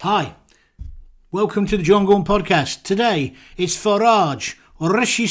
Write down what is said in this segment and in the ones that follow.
Hi, welcome to the John Gaunt podcast. Today it's Farage, Rishi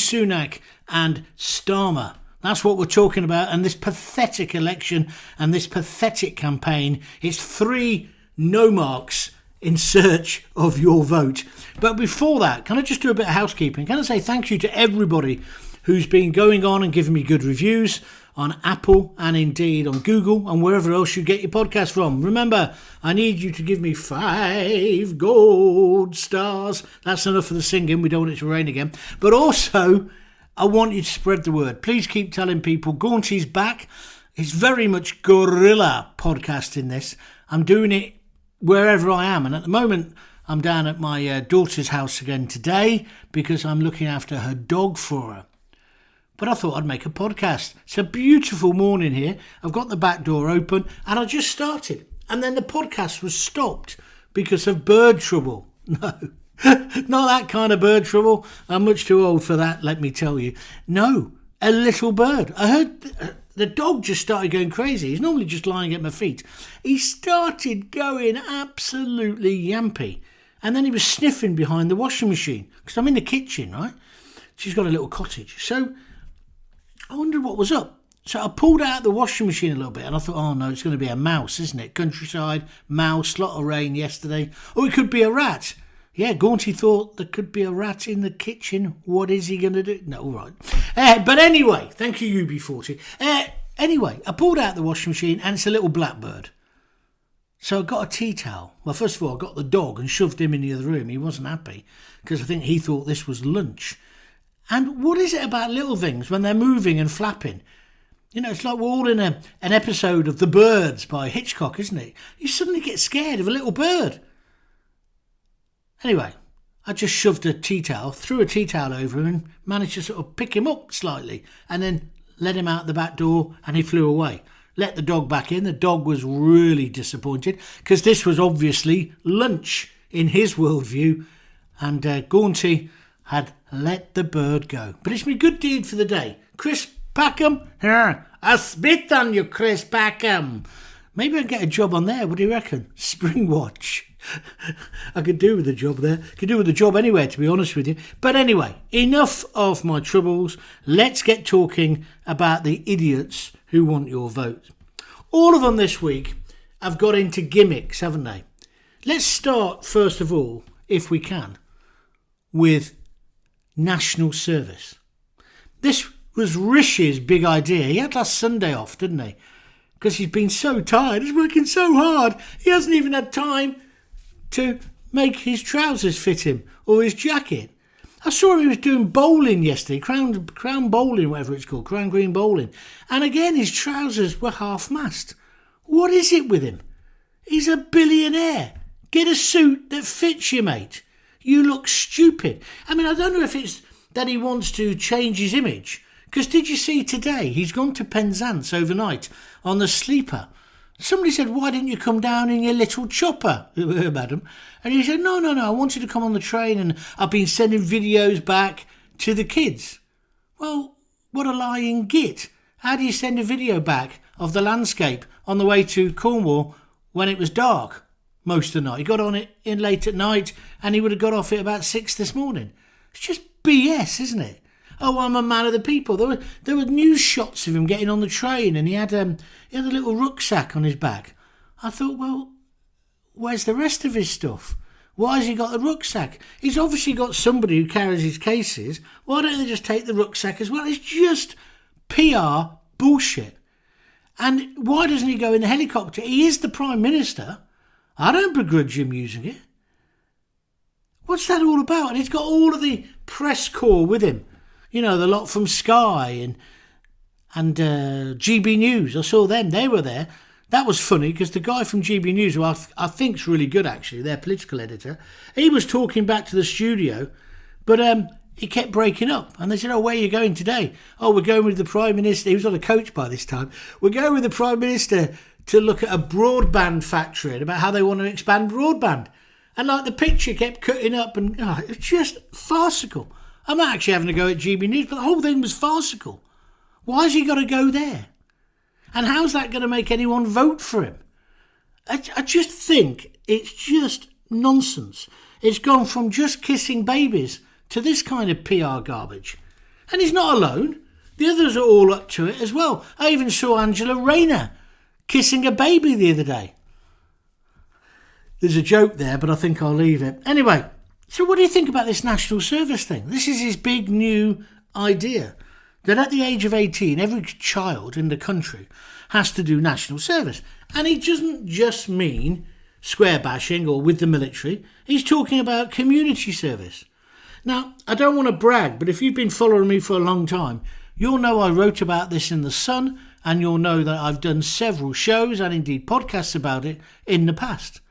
and Starmer. That's what we're talking about, and this pathetic election and this pathetic campaign. It's 3 no marks in search of your vote. But before that, can I just do a bit of housekeeping? Can I say thank you to everybody who's been going on and giving me good reviews on Apple and indeed on Google and wherever else you get your podcast from. Remember, I need you to give me 5 gold stars. That's enough for the singing. We don't want it to rain again. But also, I want you to spread the word. Please keep telling people Gaunty's back. It's very much guerrilla podcasting this. I'm doing it wherever I am. And at the moment, I'm down at my daughter's house again today because I'm looking after her dog for her. But I thought I'd make a podcast. It's a beautiful morning here. I've got the back door open and I just started. And then the podcast was stopped because of bird trouble. No, not that kind of bird trouble. I'm much too old for that, let me tell you. No, a little bird. I heard the dog just started going crazy. He's normally just lying at my feet. He started going absolutely yampy. And then he was sniffing behind the washing machine. Because I'm in the kitchen, right? She's got a little cottage. So I wondered what was up. So I pulled out the washing machine a little bit and I thought, oh no, it's going to be a mouse, isn't it? Countryside, mouse, lot of rain yesterday. Oh, it could be a rat. Yeah, Gaunty thought there could be a rat in the kitchen. What is he going to do? No, all right. But anyway, thank you, UB40. Anyway, I pulled out the washing machine and it's a little blackbird. So I got a tea towel. Well, first of all, I got the dog and shoved him in the other room. He wasn't happy because I think he thought this was lunch. And what is it about little things when they're moving and flapping? You know, it's like we're all in an episode of The Birds by Hitchcock, isn't it? You suddenly get scared of a little bird. Anyway, I just shoved a tea towel, threw a tea towel over him and managed to sort of pick him up slightly and then let him out the back door and he flew away. Let the dog back in. The dog was really disappointed because this was obviously lunch in his worldview and Gaunty had let the bird go. But it's my good deed for the day. Chris Packham, I spit on you, Chris Packham. Maybe I'd get a job on there. What do you reckon? Spring Watch. I could do with a job there. Could do with a job anywhere, to be honest with you. But anyway, enough of my troubles. Let's get talking about the idiots who want your vote. All of them this week have got into gimmicks, haven't they? Let's start, first of all, if we can, with national service. This was Rishi's big idea. He had last Sunday off, didn't he? Because he's been so tired. He's working so hard. He hasn't even had time to make his trousers fit him or his jacket. I saw him, he was doing bowling yesterday, crown bowling, whatever it's called, crown green bowling. And again, his trousers were half-mast. What is it with him? He's a billionaire. Get a suit that fits you, mate. You look stupid. I mean, I don't know if it's that he wants to change his image. Because did you see today, he's gone to Penzance overnight on the sleeper. Somebody said, why didn't you come down in your little chopper, madam? And he said, no, I wanted to come on the train and I've been sending videos back to the kids. Well, what a lying git. How do you send a video back of the landscape on the way to Cornwall when it was dark? Most of the night. He got on it in late at night and he would have got off it about 6 this morning. It's just BS, isn't it? Oh, I'm a man of the people. There were news shots of him getting on the train and he had a little rucksack on his back. I thought, well, where's the rest of his stuff? Why has he got the rucksack? He's obviously got somebody who carries his cases. Why don't they just take the rucksack as well? It's just PR bullshit. And why doesn't he go in the helicopter? He is the Prime Minister. I don't begrudge him using it. What's that all about? And he's got all of the press corps with him. You know, the lot from Sky and GB News. I saw them. They were there. That was funny because the guy from GB News, who I think's really good actually, their political editor, he was talking back to the studio, but he kept breaking up. And they said, oh, where are you going today? Oh, we're going with the Prime Minister. He was on a coach by this time. We're going with the Prime Minister to look at a broadband factory and about how they want to expand broadband. And like the picture kept cutting up and it's just farcical. I'm not actually having to go at GB News, but the whole thing was farcical. Why has he got to go there? And how's that going to make anyone vote for him? I just think it's just nonsense. It's gone from just kissing babies to this kind of PR garbage. And he's not alone. The others are all up to it as well. I even saw Angela Rayner kissing a baby the other day. There's a joke there, but I think I'll leave it. Anyway, so what do you think about this national service thing? This is his big new idea, that at the age of 18, every child in the country has to do national service. And he doesn't just mean square bashing or with the military. He's talking about community service. Now, I don't want to brag, but if you've been following me for a long time, you'll know I wrote about this in The Sun, and you'll know that I've done several shows and indeed podcasts about it in the past.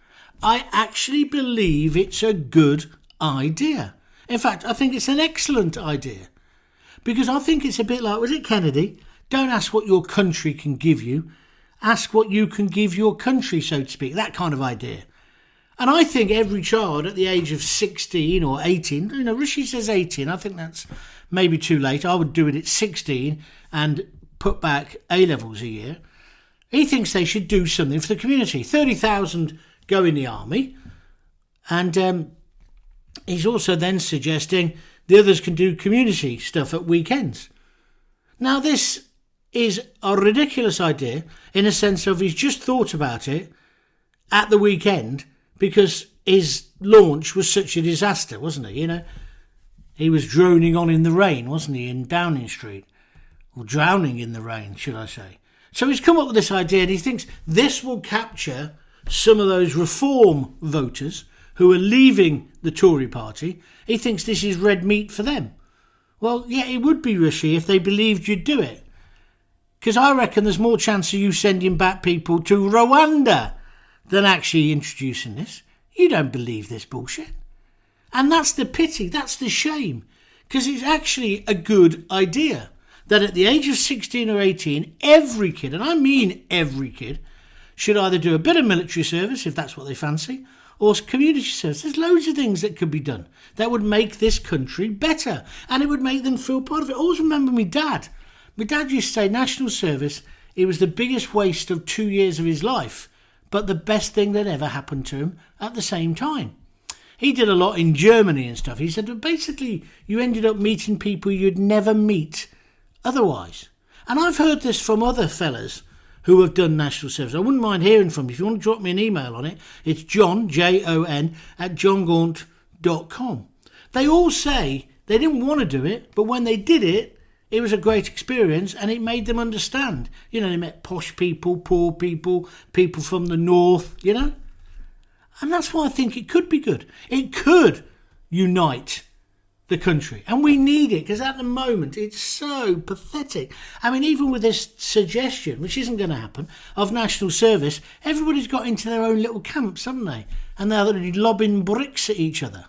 I actually believe it's a good idea. In fact, I think it's an excellent idea. Because I think it's a bit like, was it Kennedy? Don't ask what your country can give you. Ask what you can give your country, so to speak. That kind of idea. And I think every child at the age of 16 or 18, Rishi says 18, I think that's maybe too late. I would do it at 16 and put back A-levels a year. He thinks they should do something for the community. 30,000 go in the army. And he's also then suggesting the others can do community stuff at weekends. Now, this is a ridiculous idea in a sense of he's just thought about it at the weekend because his launch was such a disaster, wasn't it? He was droning on in the rain, wasn't he, in Downing Street? Or drowning in the rain, should I say. So he's come up with this idea and he thinks this will capture some of those reform voters who are leaving the Tory party. He thinks this is red meat for them. Well, yeah, it would be, Rishi, if they believed you'd do it. Because I reckon there's more chance of you sending back people to Rwanda than actually introducing this. You don't believe this bullshit. And that's the pity, that's the shame. Because it's actually a good idea that at the age of 16 or 18, every kid, and I mean every kid, should either do a bit of military service, if that's what they fancy, or community service. There's loads of things that could be done that would make this country better, and it would make them feel part of it. I always remember my dad. My dad used to say national service, it was the biggest waste of 2 years of his life, but the best thing that ever happened to him at the same time. He did a lot in Germany and stuff. He said, but basically, you ended up meeting people you'd never meet otherwise. And I've heard this from other fellas who have done national service. I wouldn't mind hearing from you. If you want to drop me an email on it, it's John, Jon, at johngaunt.com. They all say they didn't want to do it, but when they did it, it was a great experience and it made them understand. They met posh people, poor people, people from the north, And that's why I think it could be good. It could unite the country. And we need it because at the moment it's so pathetic. I mean, even with this suggestion, which isn't going to happen, of national service, everybody's got into their own little camps, haven't they? And they're lobbing bricks at each other.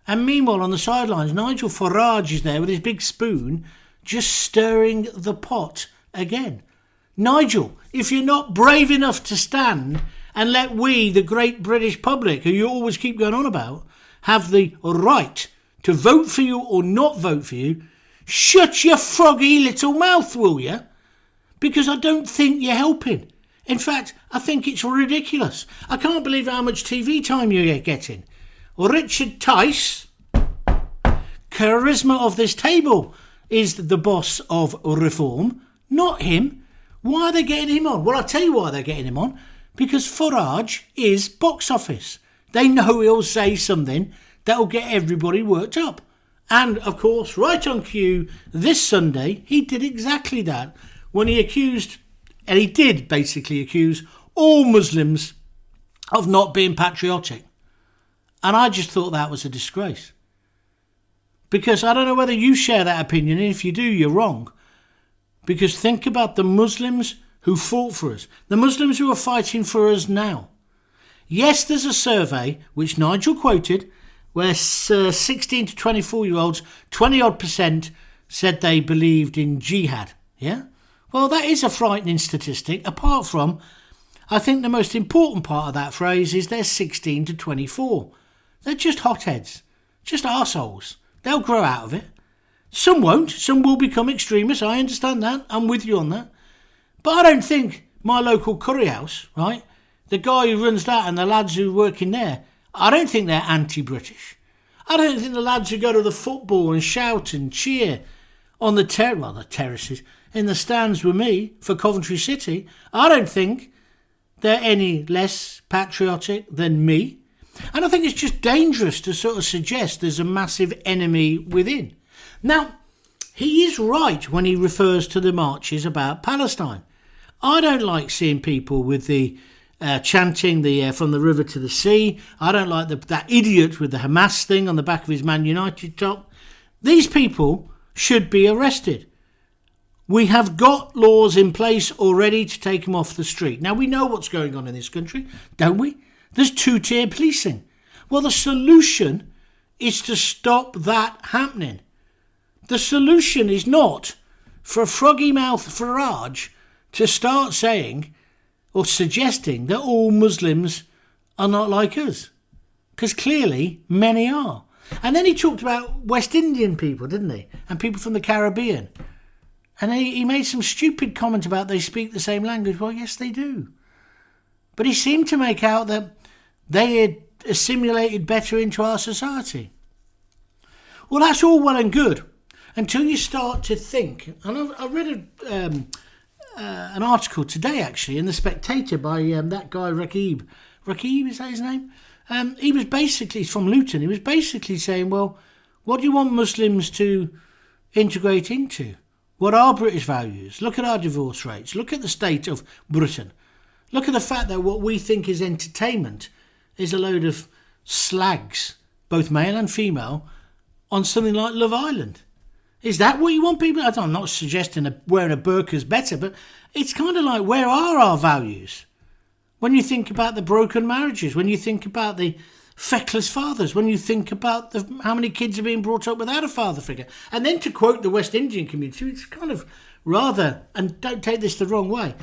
And meanwhile, on the sidelines, Nigel Farage is there with his big spoon, just stirring the pot again. Nigel, if you're not brave enough to stand and let we, the great British public, who you always keep going on about, have the right to vote for you or not vote for you, shut your froggy little mouth, will you? Because I don't think you're helping. In fact, I think it's ridiculous. I can't believe how much TV time you're getting. Richard Tice, charisma of this table, is the boss of reform, not him. Why are they getting him on? Well, I'll tell you why they're getting him on. Because Farage is box office. They know he'll say something that'll get everybody worked up. And, of course, right on cue, this Sunday, he did exactly that when he accused, and he did basically accuse, all Muslims of not being patriotic. And I just thought that was a disgrace. Because I don't know whether you share that opinion, and if you do, you're wrong. Because think about the Muslims who fought for us, the Muslims who are fighting for us now. Yes, there's a survey, which Nigel quoted, where 16 to 24-year-olds, 20-odd% said they believed in jihad. Yeah? Well, that is a frightening statistic, apart from, I think the most important part of that phrase is they're 16 to 24. They're just hotheads, just arseholes. They'll grow out of it. Some won't, some will become extremists, I understand that, I'm with you on that. But I don't think my local curry house, right, the guy who runs that and the lads who work in there, I don't think they're anti-British. I don't think the lads who go to the football and shout and cheer on the terraces, in the stands with me for Coventry City, I don't think they're any less patriotic than me. And I think it's just dangerous to sort of suggest there's a massive enemy within. Now, he is right when he refers to the marches about Palestine. I don't like seeing people with the chanting from the river to the sea. I don't like that idiot with the Hamas thing on the back of his Man United top. These people should be arrested. We have got laws in place already to take them off the street. Now, we know what's going on in this country, don't we? There's two-tier policing. Well, the solution is to stop that happening. The solution is not for froggy-mouthed Farage to start saying or suggesting that all Muslims are not like us. Because clearly, many are. And then he talked about West Indian people, didn't he? And people from the Caribbean. And he made some stupid comment about they speak the same language. Well, yes, they do. But he seemed to make out that they had assimilated better into our society. Well, that's all well and good until you start to think. And I read an article today, actually, in The Spectator by that guy, Rakib. Rakib, is that his name? He was basically, he's from Luton, he was basically saying, well, what do you want Muslims to integrate into? What are British values? Look at our divorce rates. Look at the state of Britain. Look at the fact that what we think is entertainment is a load of slags, both male and female, on something like Love Island. Is that what you want people? I'm not suggesting wearing a burqa is better, but it's kind of like, where are our values? When you think about the broken marriages, when you think about the feckless fathers, when you think about how many kids are being brought up without a father figure. And then to quote the West Indian community, it's kind of rather, and don't take this the wrong way,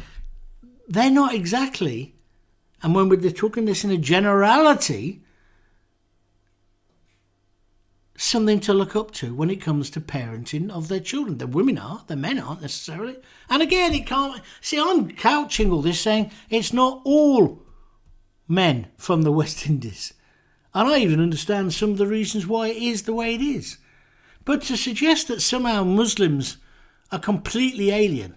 they're not exactly, and when we're talking this in a generality, something to look up to when it comes to parenting of their children. The women are, the men aren't necessarily. And again, it can't, see, I'm couching all this saying it's not all men from the West Indies. And I even understand some of the reasons why it is the way it is. But to suggest that somehow Muslims are completely alien,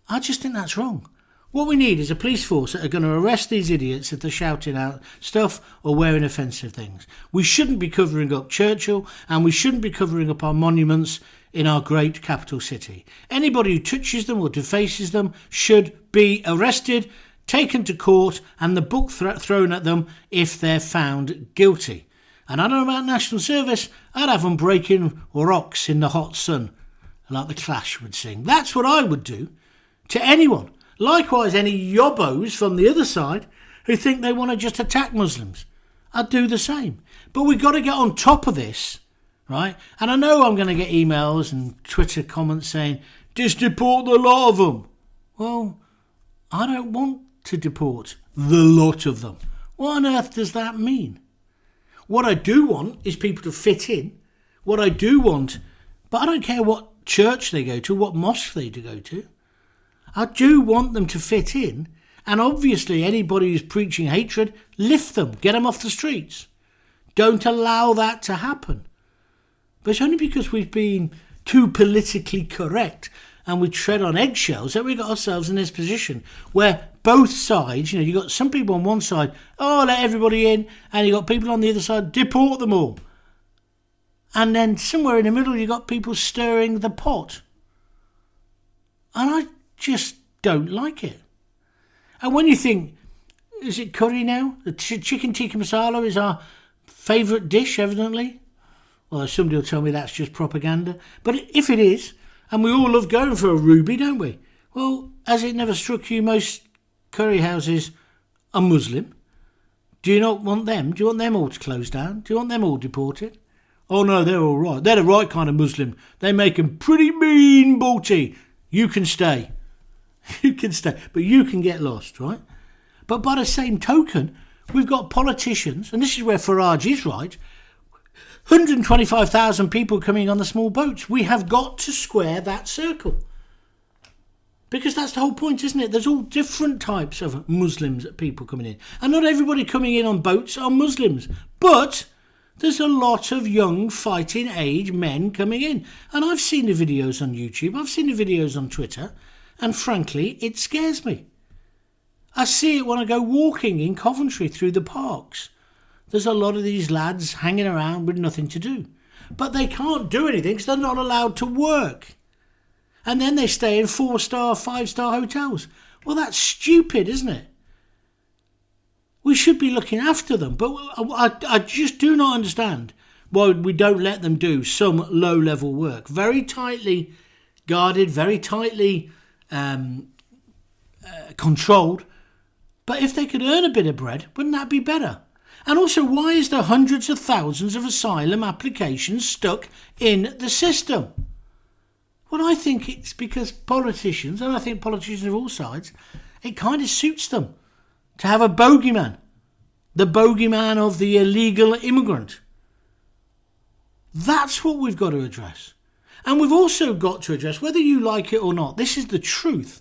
I just think that's wrong. What we need is a police force that are going to arrest these idiots if they're shouting out stuff or wearing offensive things. We shouldn't be covering up Churchill, and we shouldn't be covering up our monuments in our great capital city. Anybody who touches them or defaces them should be arrested, taken to court, and the book thrown at them if they're found guilty. And I don't know about national service, I'd have them breaking rocks in the hot sun, like the Clash would sing. That's what I would do to anyone. Likewise, any yobbos from the other side who think they want to just attack Muslims, I'd do the same. But we've got to get on top of this, right? And I know I'm going to get emails and Twitter comments saying, just deport the lot of them. Well, I don't want to deport the lot of them. What on earth does that mean? What I do want is people to fit in. What I do want, but I don't care what church they go to, what mosque they go to. I do want them to fit in, and obviously anybody who's preaching hatred, lift them, get them off the streets. Don't allow that to happen. But it's only because we've been too politically correct and we tread on eggshells that we got ourselves in this position where both sides, you got some people on one side, let everybody in, and you got people on the other side, deport them all. And then somewhere in the middle you got people stirring the pot. And I just don't like it. And when you think, is it curry now? The chicken tikka masala is our favourite dish, evidently. Well, somebody will tell me that's just propaganda. But if it is, and we all love going for a ruby, don't we? Well, has it never struck you most curry houses are Muslim? Do you not want them? Do you want them all to close down? Do you want them all deported? Oh no, they're all right. They're the right kind of Muslim. They make them pretty mean booty. You can stay. You can stay, but you can get lost, right? But by the same token, we've got politicians, and this is where Farage is right, 125,000 people coming on the small boats. We have got to square that circle. Because that's the whole point, isn't it? There's all different types of Muslims, people coming in. And not everybody coming in on boats are Muslims. But there's a lot of young fighting age men coming in. And I've seen the videos on YouTube. I've seen the videos on Twitter. And frankly, it scares me. I see it when I go walking in Coventry through the parks. There's a lot of these lads hanging around with nothing to do. But they can't do anything because they're not allowed to work. And then they stay in 4-star, 5-star hotels. Well, that's stupid, isn't it? We should be looking after them. But I just do not understand why we don't let them do some low-level work. Very tightly guarded, very tightly controlled. But if they could earn a bit of bread, wouldn't that be better? And also, why is there hundreds of thousands of asylum applications stuck in the system? Well, I think it's because politicians, and I think politicians of all sides, it kind of suits them to have a bogeyman. The bogeyman of the illegal immigrant. That's what we've got to address. And we've also got to address, whether you like it or not, this is the truth.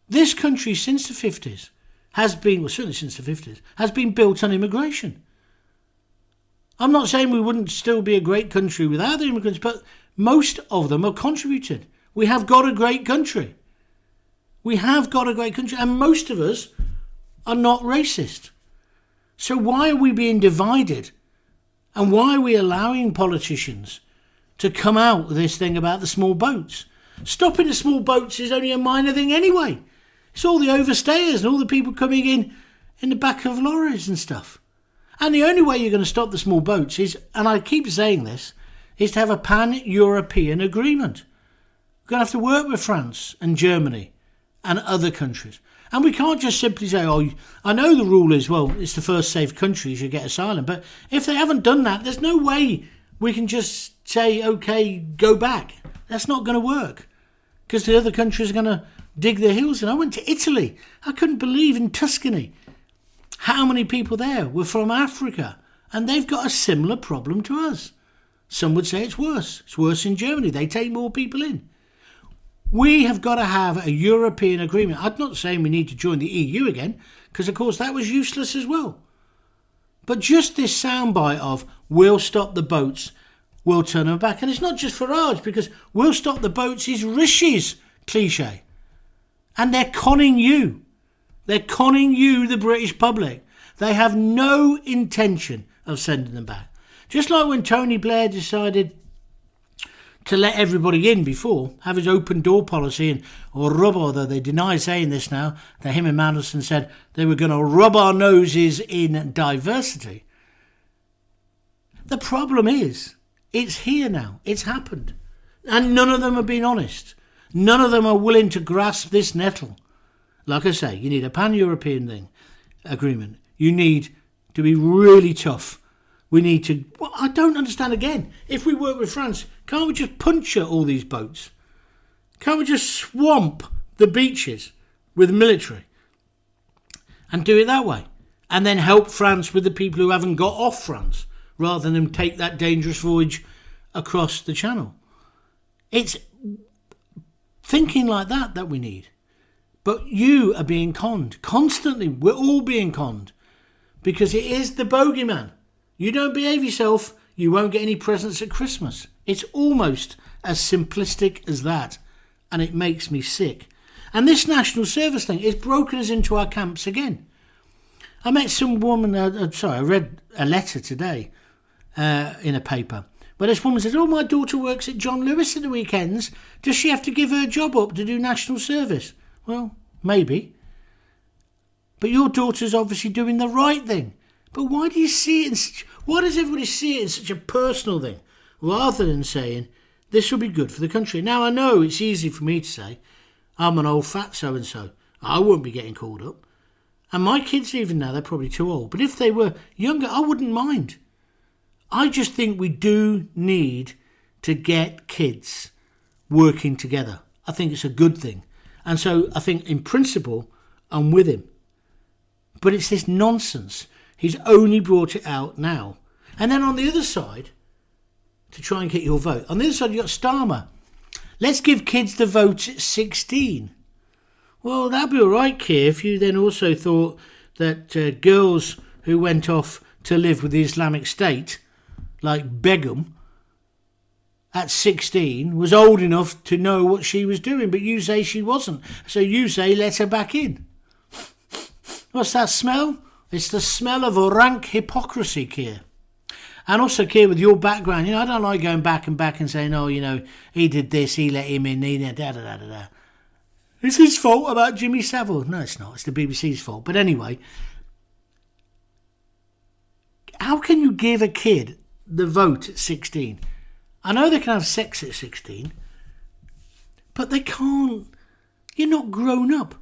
This country since the 50s has been, well certainly since the 50s, has been built on immigration. I'm not saying we wouldn't still be a great country without the immigrants, but most of them have contributed. We have got a great country. We have got a great country, and most of us are not racist. So why are we being divided? And why are we allowing politicians to come out with this thing about the small boats? Stopping the small boats is only a minor thing anyway. It's all the overstayers and all the people coming in the back of lorries and stuff. And the only way you're going to stop the small boats is, and I keep saying this, is to have a pan-European agreement. We're going to have to work with France and Germany and other countries. And we can't just simply say, oh, I know the rule is, well, it's the first safe country, you should get asylum. But if they haven't done that, there's no way we can just say, okay, go back. That's not going to work. Because the other countries are going to dig their heels in. I went to Italy. I couldn't believe in Tuscany how many people there were from Africa. And they've got a similar problem to us. Some would say it's worse. It's worse in Germany. They take more people in. We have got to have a European agreement. I'm not saying we need to join the EU again, because of course that was useless as well. But just this soundbite of, we'll stop the boats, we'll turn them back. And it's not just Farage, because we'll stop the boats is Rishi's cliche. And they're conning you. They're conning you, the British public. They have no intention of sending them back. Just like when Tony Blair decided to let everybody in before, have his open door policy, and or rub, although they deny saying this now, that him and Mandelson said they were going to rub our noses in diversity. The problem is, it's here now. It's happened. And none of them have been honest. None of them are willing to grasp this nettle. Like I say, you need a pan-European agreement. You need to be really tough. We need to... Well, I don't understand again. If we work with France, can't we just puncture all these boats? Can't we just swamp the beaches with military and do it that way? And then help France with the people who haven't got off France, rather than them take that dangerous voyage across the channel. It's thinking like that we need. But you are being conned. Constantly, we're all being conned. Because it is the bogeyman. You don't behave yourself, you won't get any presents at Christmas. It's almost as simplistic as that. And it makes me sick. And this national service thing is broken us into our camps again. I met some woman, I read a letter today in a paper. Where this woman said, oh, my daughter works at John Lewis at the weekends. Does she have to give her job up to do national service? Well, maybe. But your daughter's obviously doing the right thing. But why do you see it why does everybody see it in such a personal thing, rather than saying, this will be good for the country? Now, I know it's easy for me to say, I'm an old fat so-and-so. I won't be getting called up. And my kids, even now, they're probably too old. But if they were younger, I wouldn't mind. I just think we do need to get kids working together. I think it's a good thing. And so I think in principle, I'm with him. But it's this nonsense. He's only brought it out now. And then on the other side, to try and get your vote, on the other side you've got Starmer. Let's give kids the vote at 16. Well, that'd be all right, Keir, if you then also thought that girls who went off to live with the Islamic State, like Begum, at 16, was old enough to know what she was doing, but you say she wasn't. So you say let her back in. What's that smell? It's the smell of rank hypocrisy, Keir. And also, Keir, with your background, I don't like going back and saying, oh, he did this, he let him in, he da-da-da-da-da. It's his fault about Jimmy Savile. No, it's not. It's the BBC's fault. But anyway, how can you give a kid the vote at 16? I know they can have sex at 16, but they can't. You're not grown up.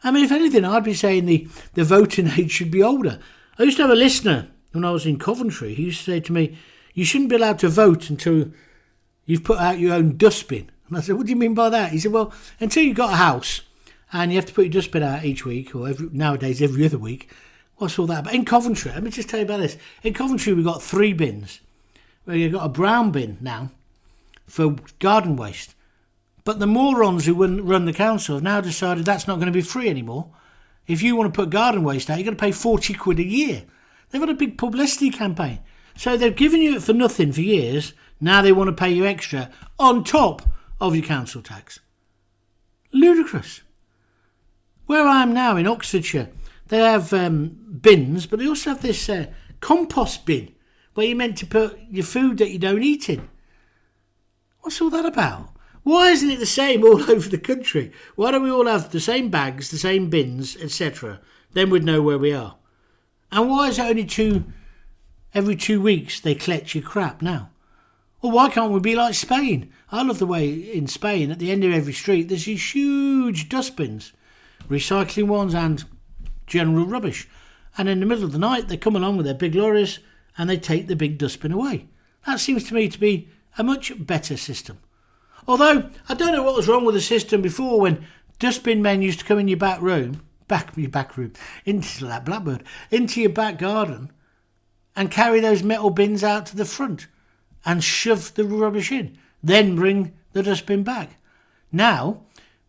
I mean, if anything, I'd be saying the voting age should be older. I used to have a listener when I was in Coventry. He used to say to me, you shouldn't be allowed to vote until you've put out your own dustbin. And I said, what do you mean by that? He said, well, until you've got a house and you have to put your dustbin out each week, or nowadays every other week. What's all that about? In Coventry, let me just tell you about this. In Coventry, we've got 3 bins. We've got a brown bin now for garden waste. But the morons who run the council have now decided that's not going to be free anymore. If you want to put garden waste out, you've got to pay 40 quid a year. They've got a big publicity campaign. So they've given you it for nothing for years. Now they want to pay you extra on top of your council tax. Ludicrous. Where I am now in Oxfordshire, they have bins, but they also have this compost bin where you're meant to put your food that you don't eat in. What's all that about? Why isn't it the same all over the country? Why don't we all have the same bags, the same bins, etc.? Then we'd know where we are. And why is it only every 2 weeks they collect your crap now? Well, why can't we be like Spain? I love the way in Spain, at the end of every street, there's these huge dustbins, recycling ones and general rubbish. And in the middle of the night, they come along with their big lorries and they take the big dustbin away. That seems to me to be a much better system. Although, I don't know what was wrong with the system before when dustbin men used to come in your back room, into that blackbird, into your back garden and carry those metal bins out to the front and shove the rubbish in, then bring the dustbin back. Now,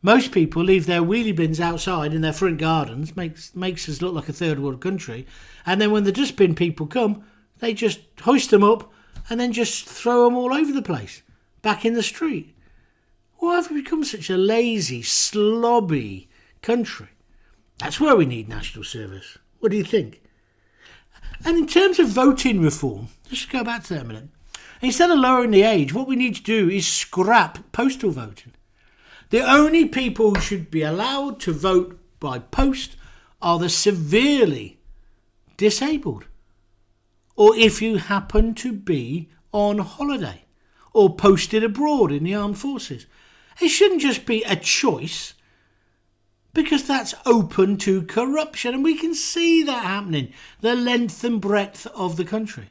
most people leave their wheelie bins outside in their front gardens, makes us look like a third world country, and then when the dustbin people come, they just hoist them up and then just throw them all over the place, back in the street. Why have we become such a lazy, slobby country? That's where we need national service. What do you think? And in terms of voting reform, let's go back to that a minute. Instead of lowering the age, what we need to do is scrap postal voting. The only people who should be allowed to vote by post are the severely disabled, or if you happen to be on holiday or posted abroad in the armed forces. It shouldn't just be a choice, because that's open to corruption, and we can see that happening the length and breadth of the country.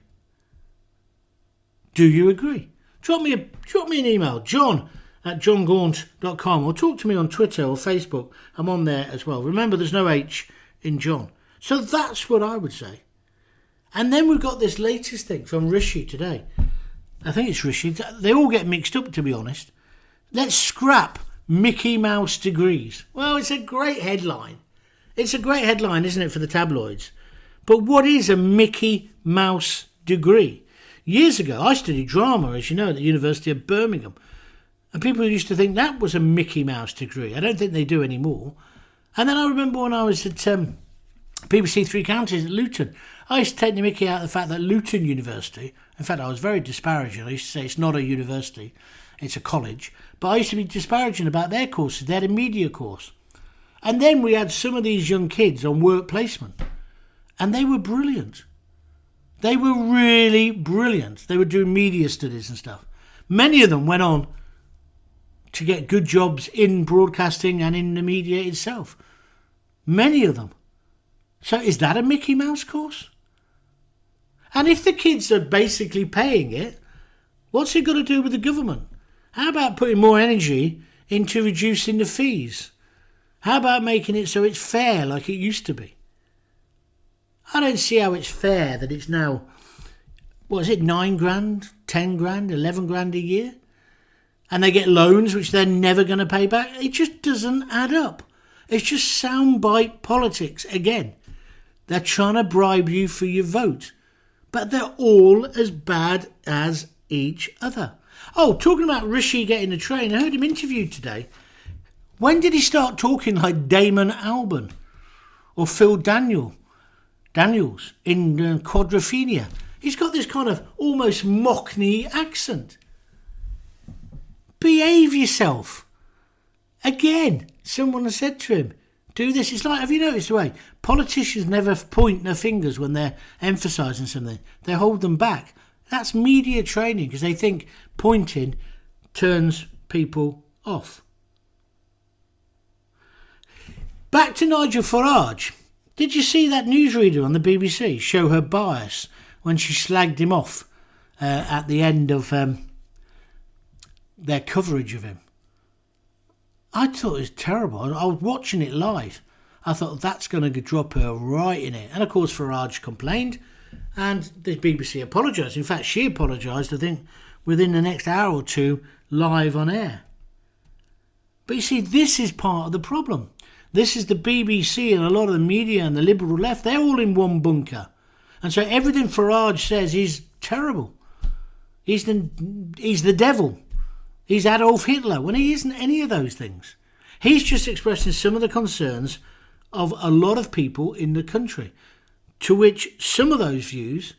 Do you agree? Drop me an email, john@johngaunt.com, or talk to me on Twitter or Facebook. I'm on there as well. Remember, there's no H in John. So that's what I would say. And then we've got this latest thing from Rishi today. I think it's Rishi. They all get mixed up, to be honest. Let's scrap Mickey Mouse degrees. Well, it's a great headline. It's a great headline, isn't it, for the tabloids? But what is a Mickey Mouse degree? Years ago, I studied drama, as you know, at the University of Birmingham. And people used to think that was a Mickey Mouse degree. I don't think they do anymore. And then I remember when I was at BBC Three Counties at Luton, I used to take the mickey out of the fact that Luton University, in fact, I was very disparaging. I used to say it's not a university, it's a college. But I used to be disparaging about their courses. They had a media course. And then we had some of these young kids on work placement. And they were brilliant. They were really brilliant. They were doing media studies and stuff. Many of them went on to get good jobs in broadcasting and in the media itself. Many of them. So is that a Mickey Mouse course? And if the kids are basically paying it, what's it got to do with the government? How about putting more energy into reducing the fees? How about making it so it's fair like it used to be? I don't see how it's fair that it's now, what is it, 9 grand, 10 grand, 11 grand a year? and they get loans which they're never going to pay back. It just doesn't add up. It's just soundbite politics again. They're trying to bribe you for your vote, but they're all as bad as each other. Oh, talking about Rishi getting the train, I heard him interviewed today. When did he start talking like Damon Albarn or Phil Daniels in Quadrophenia? He's got this kind of almost Mockney accent. Behave yourself. Again, someone has said to him, do this. It's like, have you noticed the way politicians never point their fingers when they're emphasising something? They hold them back. That's media training because they think pointing turns people off. Back to Nigel Farage. Did you see that newsreader on the BBC show her bias when she slagged him off at the end of their coverage of him? I thought it was terrible. I was watching it live. I thought that's going to drop her right in it. And of course Farage complained and the BBC apologised. In fact, she apologised, I think, within the next hour or two live on air. But you see, this is part of the problem. This is the BBC and a lot of the media and the liberal left. They're all in one bunker. And so everything Farage says is terrible. He's the devil. He's Adolf Hitler, when he isn't any of those things. He's just expressing some of the concerns of a lot of people in the country, to which some of those views,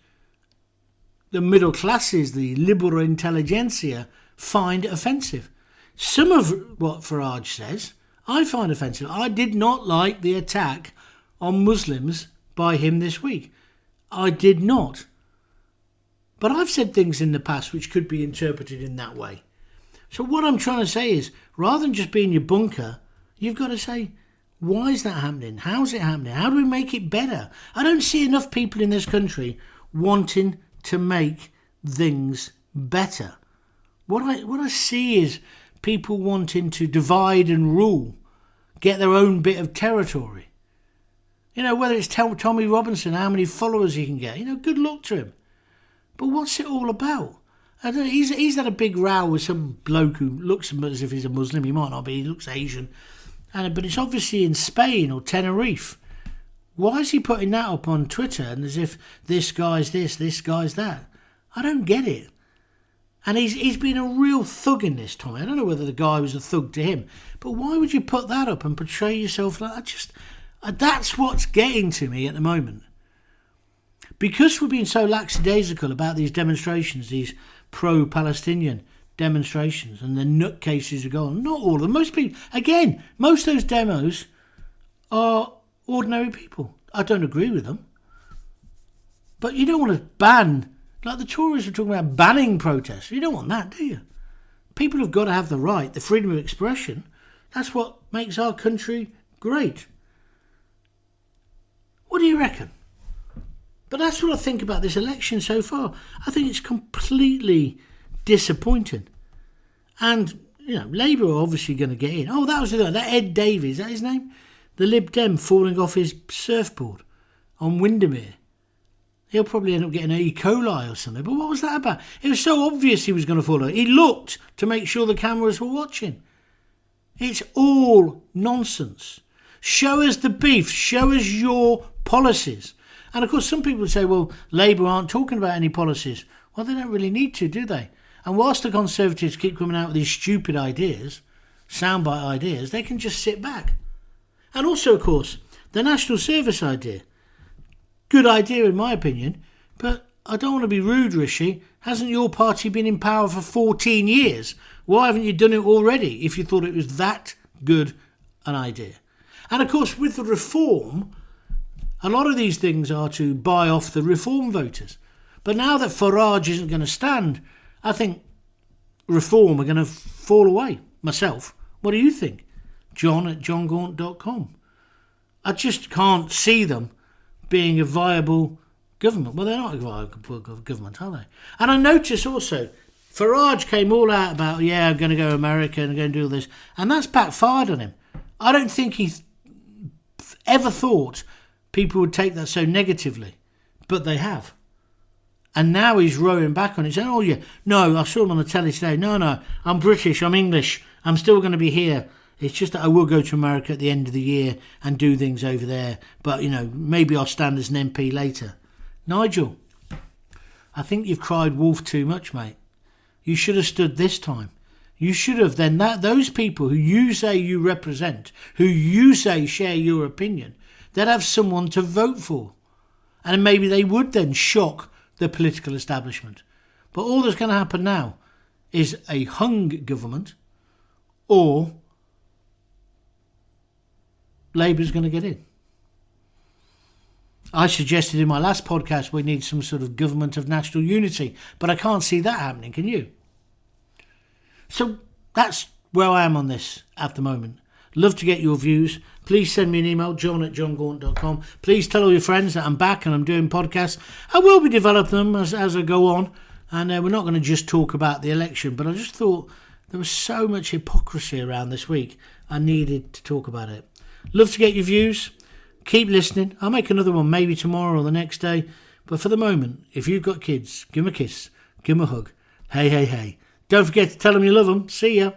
the middle classes, the liberal intelligentsia, find offensive. Some of what Farage says, I find offensive. I did not like the attack on Muslims by him this week. I did not. But I've said things in the past which could be interpreted in that way. So what I'm trying to say is, rather than just being your bunker, you've got to say, why is that happening? How's it happening? How do we make it better? I don't see enough people in this country wanting to make things better. What I see is people wanting to divide and rule, get their own bit of territory. You know, whether it's Tommy Robinson, how many followers he can get, you know, good luck to him. But what's it all about? I don't know, he's had a big row with some bloke who looks as if he's a Muslim. He might not be, he looks Asian. But it's obviously in Spain or Tenerife. Why is he putting that up on Twitter and as if this guy's this guy's that? I don't get it. And he's been a real thug in this, Tommy. I don't know whether the guy was a thug to him, but why would you put that up and portray yourself like that? That's what's getting to me at the moment. Because we're being so lackadaisical about these demonstrations, these pro-Palestinian demonstrations, and the nutcases are gone. Not all of them. Most people, again, most of those demos are ordinary people. I don't agree with them. But you don't want to ban, like the Tories were talking about banning protests. You don't want that, do you? People have got to have the right, the freedom of expression. That's what makes our country great. What do you reckon? But that's what I think about this election so far. I think it's completely disappointing. And, you know, Labour are obviously going to get in. Oh, that was that Ed Davies, is that his name? The Lib Dem falling off his surfboard on Windermere. He'll probably end up getting E. coli or something. But what was that about? It was so obvious he was going to fall over. He looked to make sure the cameras were watching. It's all nonsense. Show us the beef. Show us your policies. And of course, some people would say, well, Labour aren't talking about any policies. Well, they don't really need to, do they? And whilst the Conservatives keep coming out with these stupid ideas, soundbite ideas, they can just sit back. And also, of course, the National Service idea. Good idea, in my opinion, but I don't want to be rude, Rishi. Hasn't your party been in power for 14 years? Why haven't you done it already if you thought it was that good an idea? And of course, with the reform, a lot of these things are to buy off the reform voters. But now that Farage isn't going to stand, I think reform are going to fall away. Myself. What do you think? John@johngaunt.com. I just can't see them being a viable government. Well, they're not a viable government, are they? And I notice also, Farage came all out about, yeah, I'm going to go to America and I'm going to do all this. And that's backfired on him. I don't think he ever thought people would take that so negatively. But they have. And now he's rowing back on it, saying, oh, yeah, no, I saw him on the telly today. No, I'm British, I'm English, I'm still going to be here. It's just that I will go to America at the end of the year and do things over there. But, maybe I'll stand as an MP later. Nigel, I think you've cried wolf too much, mate. You should have stood this time. You should have then, those people who you say you represent, who you say share your opinion, they'd have someone to vote for. And maybe they would then shock the political establishment. But all that's going to happen now is a hung government, or Labour's going to get in. I suggested in my last podcast we need some sort of government of national unity, but I can't see that happening, can you? So that's where I am on this at the moment. Love to get your views. Please send me an email, john@johngaunt.com. Please tell all your friends that I'm back and I'm doing podcasts. I will be developing them as I go on. And we're not going to just talk about the election. But I just thought there was so much hypocrisy around this week. I needed to talk about it. Love to get your views. Keep listening. I'll make another one maybe tomorrow or the next day. But for the moment, if you've got kids, give them a kiss. Give them a hug. Hey, hey, hey. Don't forget to tell them you love them. See ya.